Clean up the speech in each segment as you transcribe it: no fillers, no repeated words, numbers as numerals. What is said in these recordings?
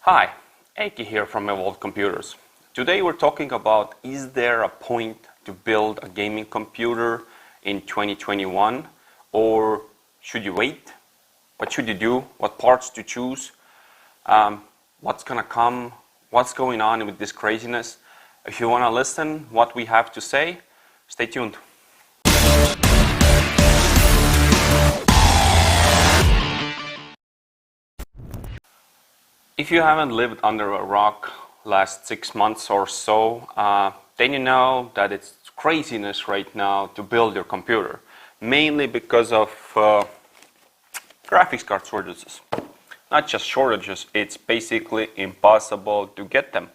Hi, Eiki here from Evolved Computers. Today we're talking about, is there a point to build a gaming computer in 2021, or should you wait? What should you do? What parts to choose? What's gonna come? What's going on with this craziness? If you wanna listen what we have to say, stay tuned. If you haven't lived under a rock last 6 months or so, then you know that it's craziness right now to build your computer, mainly because of graphics card shortages. Not just shortages, it's basically impossible to get them.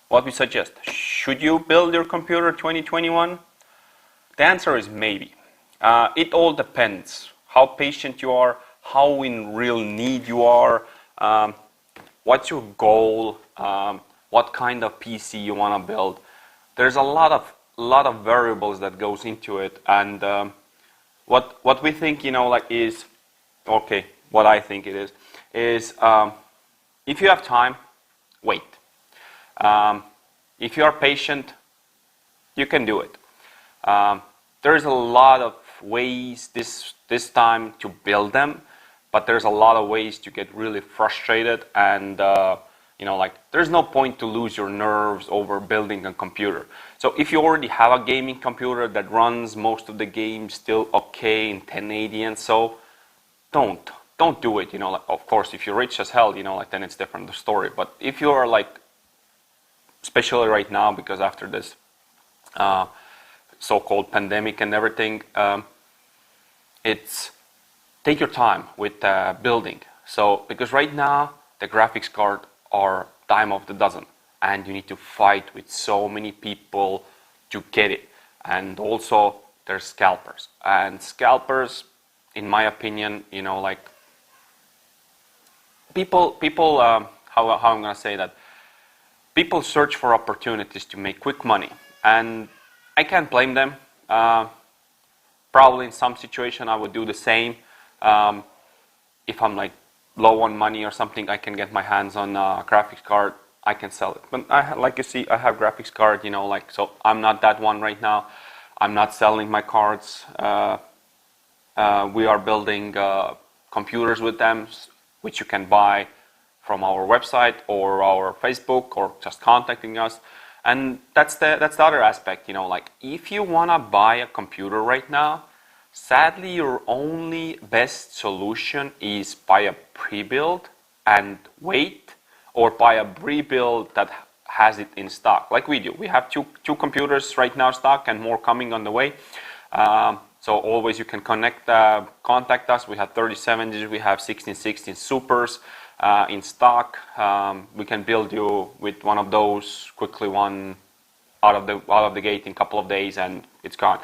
What we suggest, should you build your computer 2021? The answer is maybe. It all depends how patient you are, how in real need you are, what's your goal, what kind of PC you want to build. There's a lot of variables that goes into it, and what we think, is okay. What I think it is if you have time, wait. If you are patient, you can do it. There's a lot of ways this time to build them, but there's a lot of ways to get really frustrated, and there's no point to lose your nerves over building a computer. So if you already have a gaming computer that runs most of the games still okay in 1080 and so, don't do it. Of course, if you're rich as hell, then it's different story. But if you are especially right now, because after this so-called pandemic and everything, it's take your time with building. So because right now the graphics card are dime of the dozen, and you need to fight with so many people to get it. And also there's scalpers, and scalpers, in my opinion, people how I'm gonna say that, people search for opportunities to make quick money, and I can't blame them. Probably in some situation I would do the same. If I'm low on money or something, I can get my hands on a graphics card, I can sell it. But like you see, I have graphics card, so I'm not that one right now. I'm not selling my cards. We are building computers with them, which you can buy from our website or our Facebook, or just contacting us. And that's the other aspect, if you wanna buy a computer right now, sadly your only best solution is buy a pre-build and wait, or buy a pre-build that has it in stock, like we do. We have two computers right now stock, and more coming on the way. So always you can contact us. We have 3070s, we have 1616 Supers in stock. We can build you with one of those quickly, one out of the gate in a couple of days, and it's gone.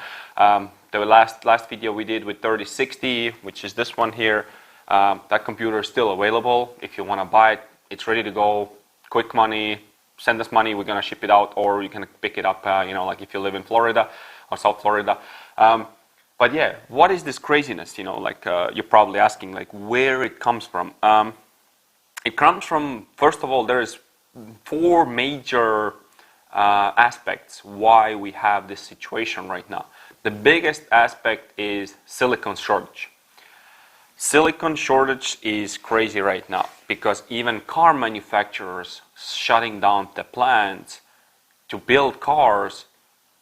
The last video we did with 3060, which is this one here, that computer is still available. If you want to buy it, it's ready to go. Quick money, send us money, we're gonna ship it out, or you can pick it up. If you live in Florida or South Florida. But yeah, what is this craziness? You're probably asking, where it comes from. It comes from, first of all, there is 4 major aspects why we have this situation right now. The biggest aspect is silicone shortage. Silicone shortage is crazy right now, because even car manufacturers shutting down the plants to build cars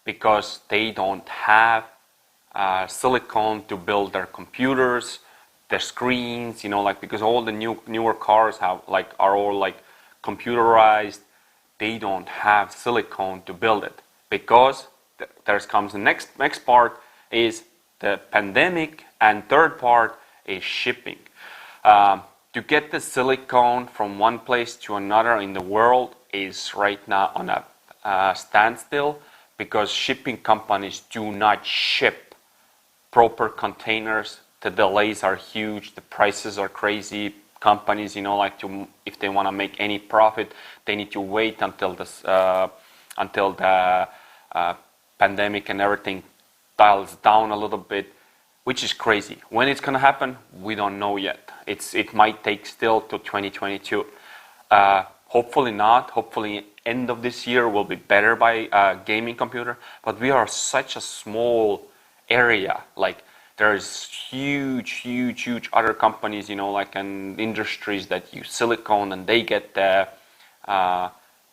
because they don't have silicone to build their computers, their screens, because all the newer cars are all computerized. They don't have silicone to build it, because there comes the next part is the pandemic, and third part is shipping. To get the silicone from one place to another in the world is right now on a standstill, because shipping companies do not ship proper containers. The delays are huge, the prices are crazy. Companies, if they want to make any profit, they need to wait until the pandemic and everything dials down a little bit, which is crazy. When it's going to happen, we don't know yet. It might take still to 2022. Hopefully not. Hopefully end of this year will be better by gaming computer. But we are such a small area. Like there's huge other companies, like and industries that use silicone, and they get the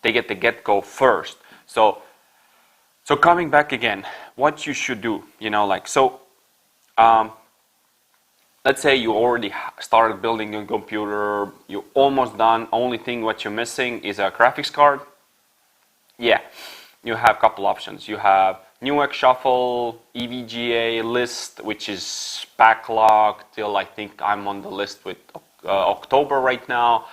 get-go first. So coming back again, what you should do, let's say you already started building a computer, you're almost done. Only thing what you're missing is a graphics card. Yeah, you have a couple options. You have Newegg Shuffle, EVGA list, which is backlogged till I think I'm on the list with October right now.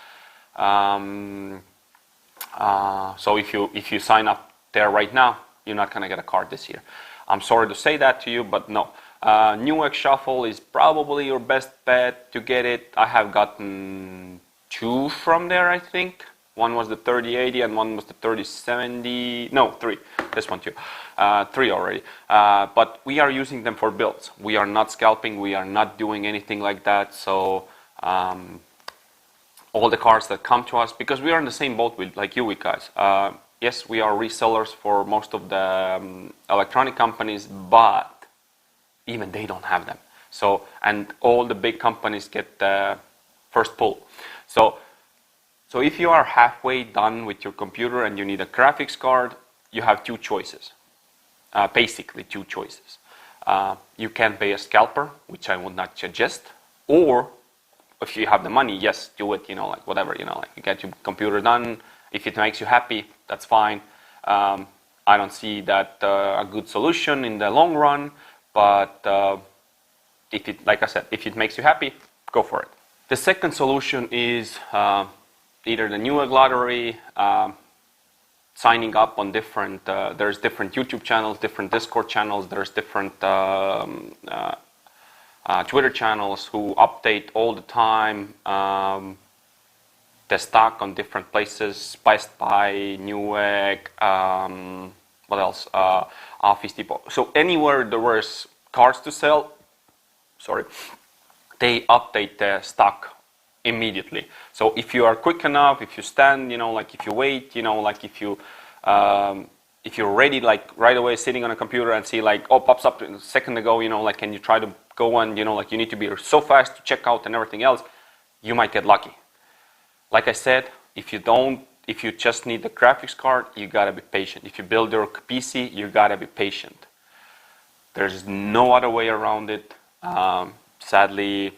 So if you sign up there right now, you're not gonna get a card this year. I'm sorry to say that to you, but no. Newegg Shuffle is probably your best bet to get it. I have gotten 2 from there, I think. One was the 3080 and one was the 3070. No, 3. This one too. 3 already. But we are using them for builds. We are not scalping. We are not doing anything like that. So all the cards that come to us, because we are in the same boat with like you guys. Yes, we are resellers for most of the electronic companies, but even they don't have them. So, and all the big companies get the first pull. So if you are halfway done with your computer and you need a graphics card, you have 2 choices. Basically 2 choices. You can pay a scalper, which I would not suggest, or if you have the money, yes, do it, like whatever, like you get your computer done. If it makes you happy, that's fine. I don't see that a good solution in the long run, but if it, like I said, if it makes you happy, go for it. The second solution is either the Newegg lottery, signing up on different, there's different YouTube channels, different Discord channels, there's different Twitter channels who update all the time the stock on different places, Best Buy, Newegg, what else, Office Depot. So anywhere there was cards to sell, they update the stock immediately. So if you are quick enough, if you stand, like if you wait, like if you're ready, like right away sitting on a computer and see like, oh, pops up a second ago, like, and you try to go and, like you need to be so fast to check out and everything else, you might get lucky. Like I said, if you just need the graphics card, you gotta be patient. If you build your PC, you gotta be patient. There's no other way around it. Sadly,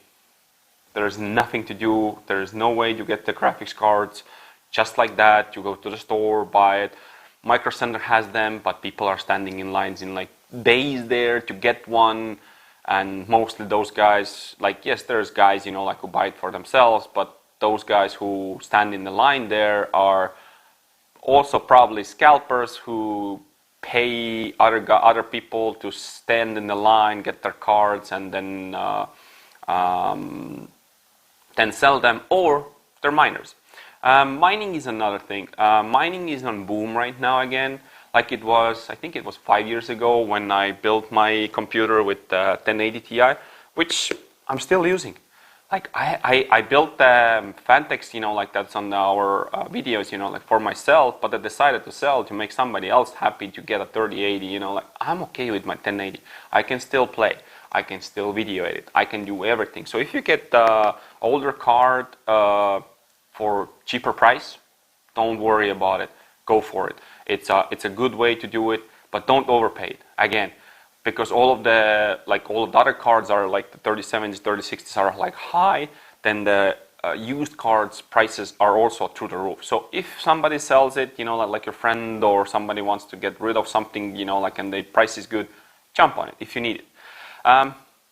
there's nothing to do. There's no way you get the graphics cards just like that. You go to the store, buy it. Micro Center has them, but people are standing in lines in like days there to get one. And mostly those guys, like, yes, there's guys, like who buy it for themselves, but those guys who stand in the line there are also probably scalpers who pay other people to stand in the line, get their cards, and then sell them, or they're miners. Mining is another thing. Mining is on boom right now again, like it was, I think it was 5 years ago when I built my computer with 1080 Ti, which I'm still using. Like I built Fantex, like that's on our videos, like for myself, but I decided to sell to make somebody else happy to get a 3080, like I'm okay with my 1080. I can still play, I can still video edit, I can do everything. So if you get the older card for cheaper price, don't worry about it, go for it. It's a good way to do it, but don't overpay it. Again, because all of the other cards are like the 3070s, 3060s are like high, then the used cards prices are also through the roof. So if somebody sells it, like your friend or somebody wants to get rid of something, and the price is good, jump on it if you need it.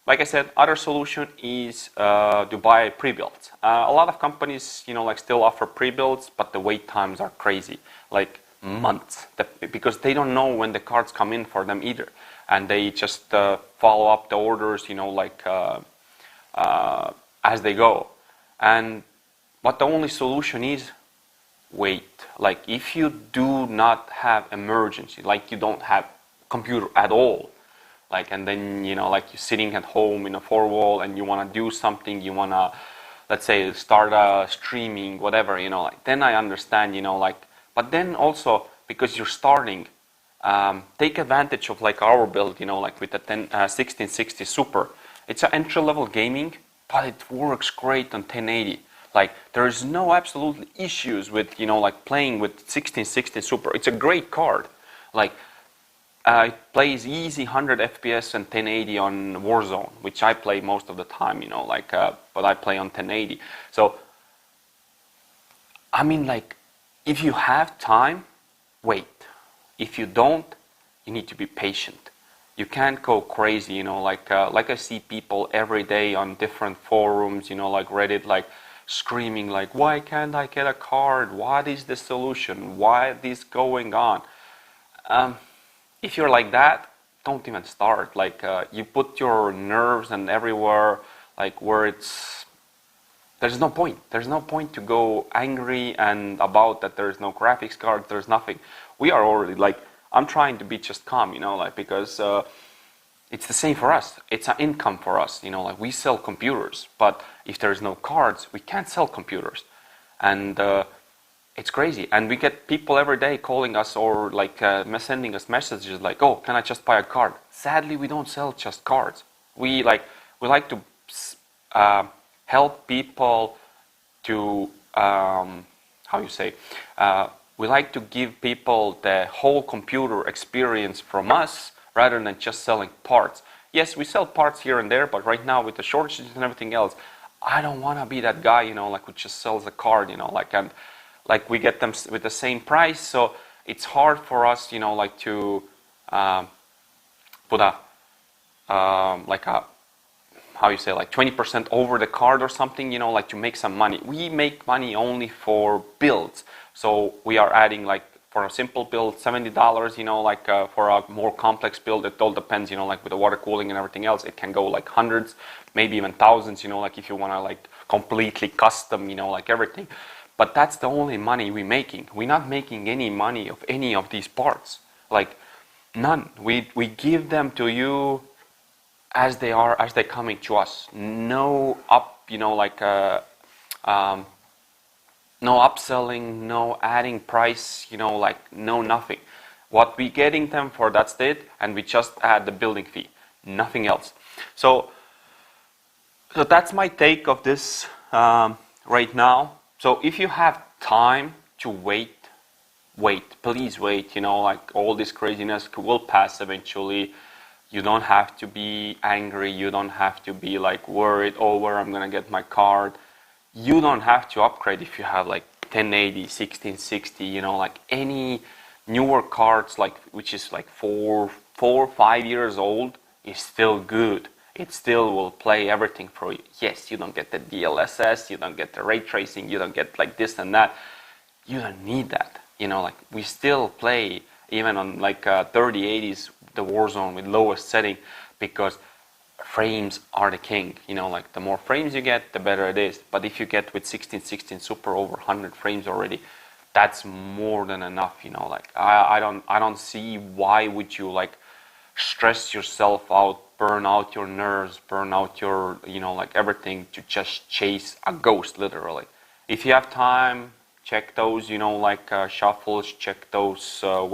Like I said, other solution is to buy pre-builds. A lot of companies, still offer pre-builds, but the wait times are crazy, like months, because they don't know when the cards come in for them either. And they just follow up the orders, as they go. And what the only solution is, wait. Like if you do not have emergency, like you don't have computer at all, like, and then, like you're sitting at home in a 4-wall and you want to do something, you want to, let's say start streaming, whatever, you know, like then I understand, you know, like, but then also because you're starting, take advantage of like our build, you know, like with the 1660 Super. It's an entry-level gaming, but it works great on 1080. Like there is no absolutely issues with, you know, like playing with 1660 Super. It's a great card. Like it plays easy 100 FPS and 1080 on Warzone, which I play most of the time, you know, like, but I play on 1080. So, I mean, like, if you have time, wait. If you don't, you need to be patient. You can't go crazy, you know, like I see people every day on different forums, you know, like Reddit, like screaming, like, why can't I get a card? What is the solution? Why is this going on? If you're like that, don't even start. Like you put your nerves and everywhere, like where there's no point. There's no point to go angry and about that there's no graphics card, there's nothing. We are already like, I'm trying to be just calm, you know, like because it's the same for us. It's an income for us, you know, like we sell computers, but if there's no cards, we can't sell computers. And it's crazy, and we get people every day calling us or like sending us messages like, "Oh, can I just buy a card?" Sadly, we don't sell just cards. We like to help people to how you say. We like to give people the whole computer experience from us rather than just selling parts. Yes, we sell parts here and there, but right now with the shortages and everything else, I don't want to be that guy, you know, like who just sells a card, you know, like and. Like we get them with the same price, so it's hard for us, you know, like to put a like a how you say, like 20% over the card or something, you know, like to make some money. We make money only for builds, so we are adding like for a simple build $70, you know, like for a more complex build, it all depends, you know, like with the water cooling and everything else, it can go like hundreds, maybe even thousands, you know, like if you want to like completely custom, you know, like everything. But that's the only money we're making. We're not making any money of any of these parts. Like, none. We give them to you as they are, as they're coming to us. No up, you know, like, no upselling, no adding price, you know, like, no nothing. What we're getting them for, that's it, and we just add the building fee. Nothing else. So that's my take of this right now. So if you have time to wait, please wait, you know, like all this craziness will pass eventually. You don't have to be angry, you don't have to be like worried, oh, where I'm gonna get my card. You don't have to upgrade if you have like 1080, 1660, you know, like any newer cards, like which is like 4 or 5 years old, is still good. It still will play everything for you. Yes, you don't get the DLSS, you don't get the ray tracing, you don't get like this and that. You don't need that. You know, like we still play even on like 3080s, the Warzone with lowest setting, because frames are the king. You know, like the more frames you get, the better it is. But if you get with 1616 Super over 100 frames already, that's more than enough. You know, like I don't see why would you like stress yourself out, burn out your nerves, burn out your, you know, like everything to just chase a ghost, literally. If you have time, check those, you know, like shuffles, check those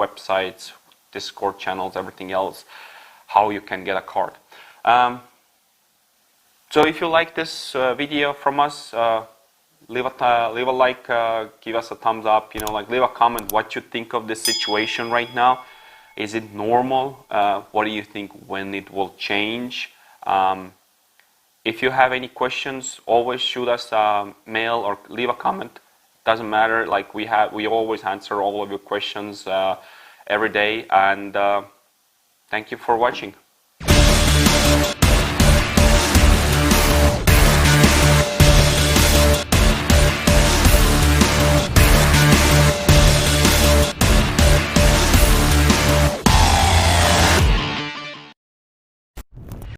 websites, Discord channels, everything else, how you can get a card. So if you like this video from us, leave a like, give us a thumbs up, you know, like leave a comment what you think of this situation right now. Is it normal? What do you think when it will change? If you have any questions, always shoot us a mail or leave a comment. Doesn't matter. Like we always answer all of your questions every day. And thank you for watching.